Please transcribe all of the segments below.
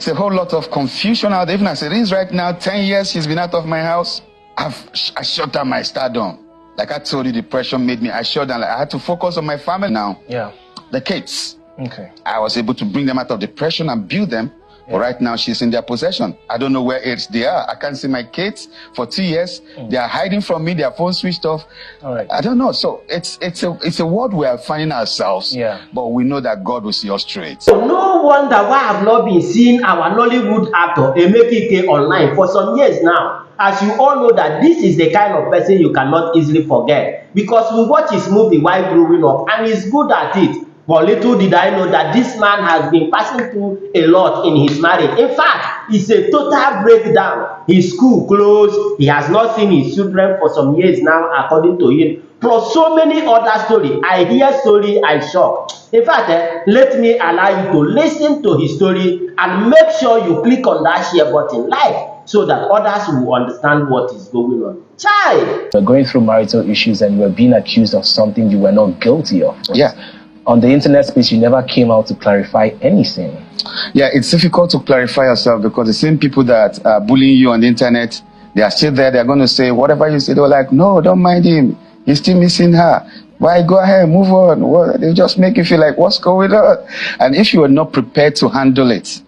a whole lot of confusion out there. Even as it is right now, 10 years she's been out of my house. I shut down my stardom. Like I told you, depression made me, I shut down. Like I had to focus on my family now. Yeah. The kids. Okay. I was able to bring them out of depression and build them. Yeah. But right now she's in their possession. I don't know where else they are. I can't see my kids for 2 years. They are hiding from me. Their phone switched off. All right. I don't know. So it's a world we are finding ourselves. Yeah. But we know that God will see us straight. So no wonder why I've not been seeing our Nollywood actor Emeka Ike online for some years now. As you all know that this is the kind of person you cannot easily forget. Because we watch his movie while growing up and he's good at it. But little did I know that this man has been passing through a lot in his marriage. In fact, it's a total breakdown. His school closed. He has not seen his children for some years now, according to him. Plus so many other stories. I hear story, I shock. In fact, let me allow you to listen to his story and make sure you click on that share button live so that others will understand what is going on. Chai! You're going through marital issues and you were being accused of something you were not guilty of. Yeah. On the internet space, you never came out to clarify anything. Yeah, it's difficult to clarify yourself because the same people that are bullying you on the internet, they are still there. They're going to say, whatever you say, they were like, no, don't mind him. He's still missing her. Why? Go ahead, move on. They just make you feel like, what's going on? And if you are not prepared to handle it,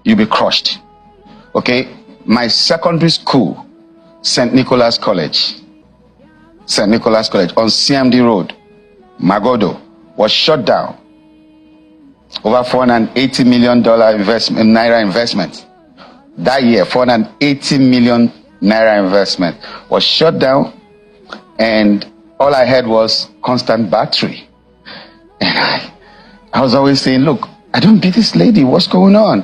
you'll be crushed. Okay? My secondary school, St. Nicholas College on CMD Road, Magodo, was shut down. Over $480 million naira investment. That year, 480 million naira investment was shut down, and all I had was constant battery. And I was always saying, look, I don't beat this lady. What's going on?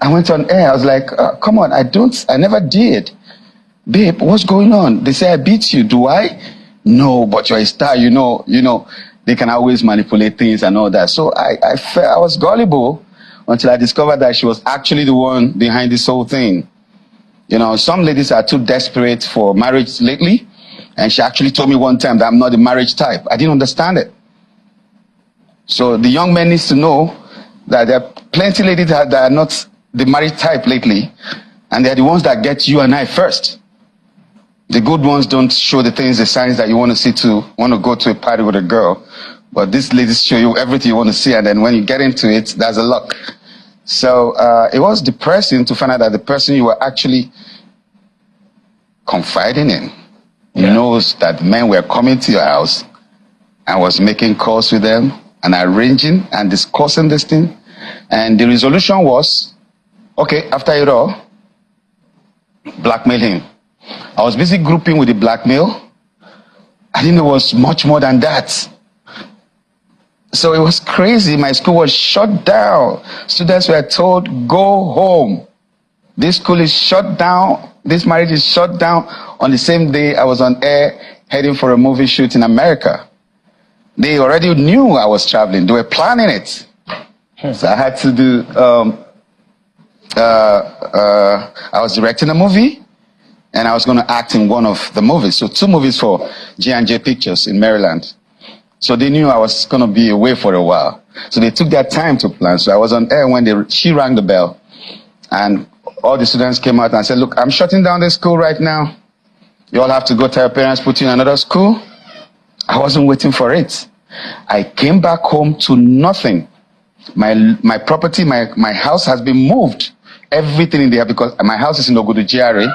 I went on air. I was like, come on, I never did. Babe, what's going on? They say I beat you. Do I? No, but you're a star, you know. They can always manipulate things and all that. So I was gullible until I discovered that she was actually the one behind this whole thing. Some ladies are too desperate for marriage lately. And she actually told me one time that I'm not the marriage type. I didn't understand it. So the young man needs to know that there are plenty of ladies that are not the marriage type lately. And they're the ones that get you and I first. The good ones don't show the signs that you want to see want to go to a party with a girl. But these ladies show you everything you want to see. And then when you get into it, there's a luck. So it was depressing to find out that the person you were actually confiding in knows that men were coming to your house and was making calls with them and arranging and discussing this thing. And the resolution was, okay, after it all, blackmail him. I was busy grouping with the blackmail. I didn't know it was much more than that. So it was crazy. My school was shut down. Students were told, go home. This school is shut down. This marriage is shut down. On the same day, I was on air heading for a movie shoot in America. They already knew I was traveling. They were planning it. So I had to do, I was directing a movie. And I was going to act in one of the movies. So 2 movies for J&J Pictures in Maryland. So they knew I was going to be away for a while. So they took their time to plan. So I was on air when she rang the bell. And all the students came out and said, look, I'm shutting down this school right now. You all have to go tell your parents, put you in another school. I wasn't waiting for it. I came back home to nothing. My property, my house has been moved. Everything in there, because my house is in Ogudu GRA,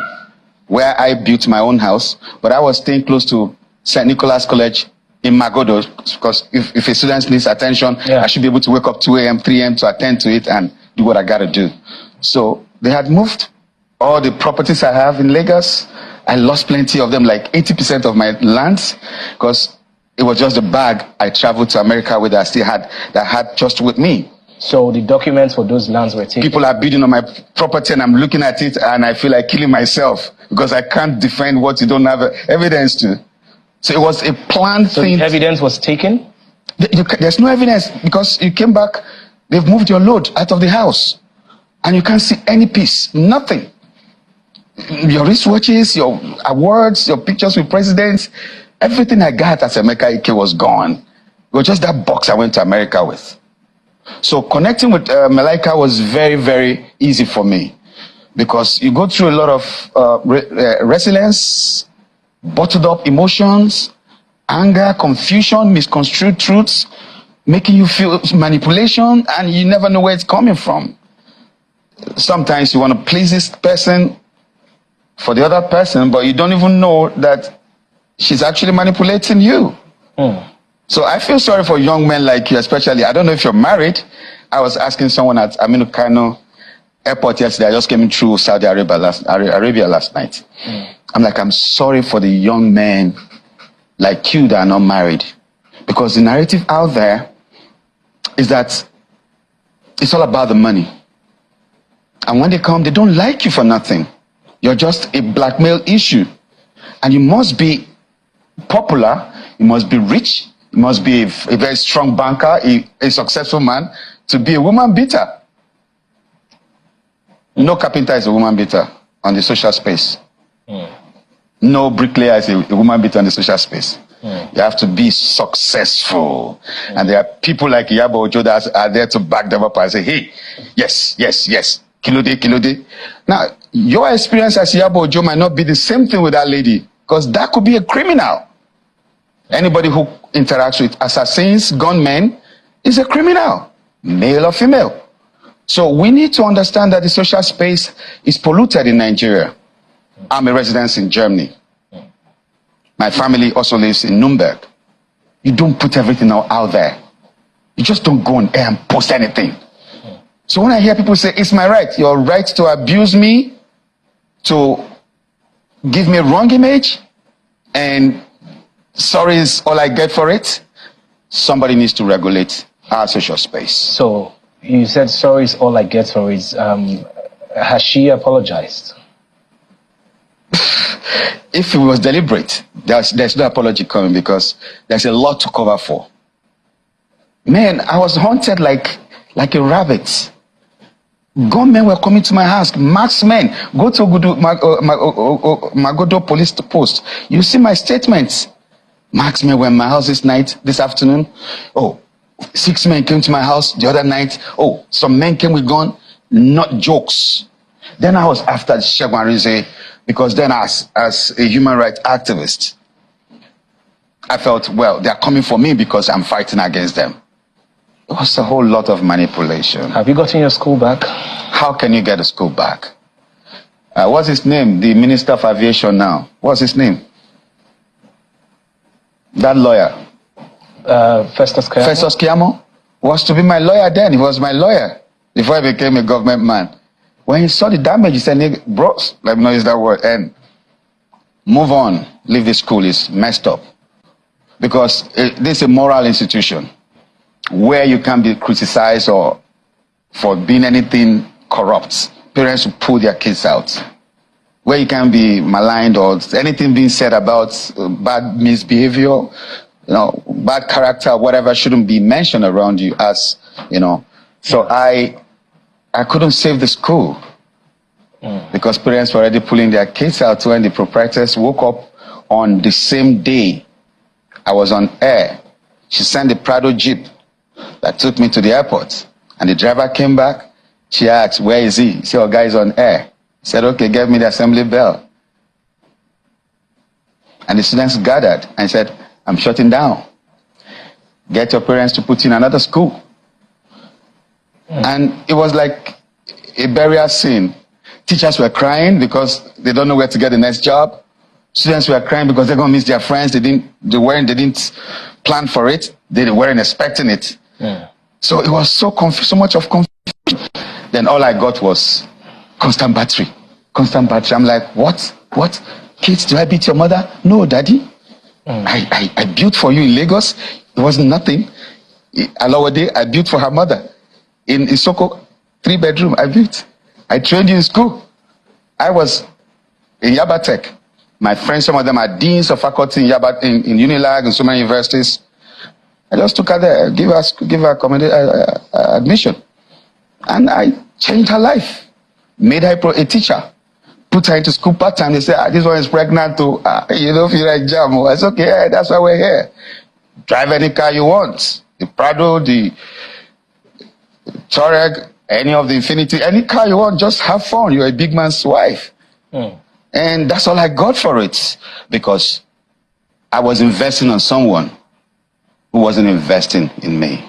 where I built my own house, but I was staying close to St. Nicholas College in Magodo, because if a student needs attention, I should be able to wake up 2 a.m., 3 a.m. to attend to it and do what I got to do. So they had moved all the properties I have in Lagos. I lost plenty of them, like 80% of my lands, because it was just the bag I traveled to America with that I still had, that I had just with me. So the documents for those lands were taken? People are bidding on my property and I'm looking at it and I feel like killing myself because I can't defend what you don't have evidence to. So it was a planned thing. So the evidence was taken? There's no evidence because you came back, they've moved your load out of the house and you can't see any piece, nothing. Your wristwatches, your awards, your pictures with presidents, everything I got as Emeka Ike was gone. It was just that box I went to America with. So connecting with Malaika was very, very easy for me because you go through a lot of resilience, bottled up emotions, anger, confusion, misconstrued truths, making you feel manipulation, and you never know where it's coming from. Sometimes you want to please this person for the other person, but you don't even know that she's actually manipulating you. So I feel sorry for young men like you, especially. I don't know if you're married. I was asking someone at Aminu Kano airport yesterday. I just came through Saudi Arabia last night. I'm like, I'm sorry for the young men like you that are not married. Because the narrative out there is that it's all about the money. And when they come, they don't like you for nothing. You're just a blackmail issue. And you must be popular, you must be rich, you must be a very strong banker, a successful man to be a woman beater. No carpenter is a woman beater on the social space. No bricklayer is a woman beater on the social space. You have to be successful. And there are people like Iyabo Ojo that are there to back them up and say, hey, yes, yes, yes, Kilode, Kilode. Now, your experience as Iyabo Ojo might not be the same thing with that lady, because that could be a criminal. Anybody who interacts with assassins, gunmen, is a criminal, male or female. So we need to understand that the social space is polluted in Nigeria. I'm a resident in Germany. My family also lives in Nuremberg. You don't put everything out there. You just don't go on air and post anything. So when I hear people say, it's my right, your right to abuse me, to give me a wrong image, and sorry is all I get for it, somebody needs to regulate our social space. So you said sorry is all I get for it. Has she apologized? If it was deliberate, there's no apology coming because there's a lot to cover for. Man, I was haunted like a rabbit. Gunmen were coming to my house, marksmen. Go to Magodo police post. You see my statements. Marksmen were in my house this afternoon. Oh, 6 men came to my house the other night. Oh, some men came with gun. Not jokes. Then I was after Segun Arinze, because then as a human rights activist, I felt, well, they're coming for me because I'm fighting against them. It was a whole lot of manipulation. Have you gotten your school back? How can you get a school back? What's his name? The Minister of Aviation now. What's his name? That lawyer. Festus Keyamo? Festus Keyamo was to be my lawyer then. He was my lawyer before I became a government man. When he saw the damage, he said, bros, let me not use that word, and move on. Leave the school. It's messed up. Because this is a moral institution where you can be criticized or for being anything corrupt. Parents will pull their kids out. Where you can be maligned or anything being said about bad misbehavior, bad character, whatever shouldn't be mentioned around you as, So I couldn't save the school because parents were already pulling their kids out when the proprietors woke up on the same day I was on air. She sent the Prado Jeep that took me to the airport, and the driver came back. She asked, where is he? He said, oh, guy is on air. He said, okay, get me the assembly bell. And the students gathered and said, I'm shutting down. Get your parents to put you in another school. And it was like a burial scene. Teachers were crying because they don't know where to get the next job. Students were crying because they're going to miss their friends. They didn't plan for it. They weren't expecting it. So it was so much of confusion. Then all I got was constant battery. Constant battery. I'm like, what? Kids, do I beat your mother? No, daddy. I built for you in Lagos. It wasn't nothing. Alawade, I built for her mother. In Isoko, 3-bedroom, I built. I trained you in school. I was in Yaba Tech. My friends, some of them are deans of faculty in Yaba, in Unilag and so many universities. I just took her there, give her admission. And I changed her life. Made her a teacher. Put her into school part-time. They said, this one is pregnant too. You don't feel like jam. I said, okay, yeah, that's why we're here. Drive any car you want. The Prado, the Touareg, any of the Infinity, any car you want, just have fun. You're a big man's wife. And that's all I got for it, because I was investing on someone who wasn't investing in me.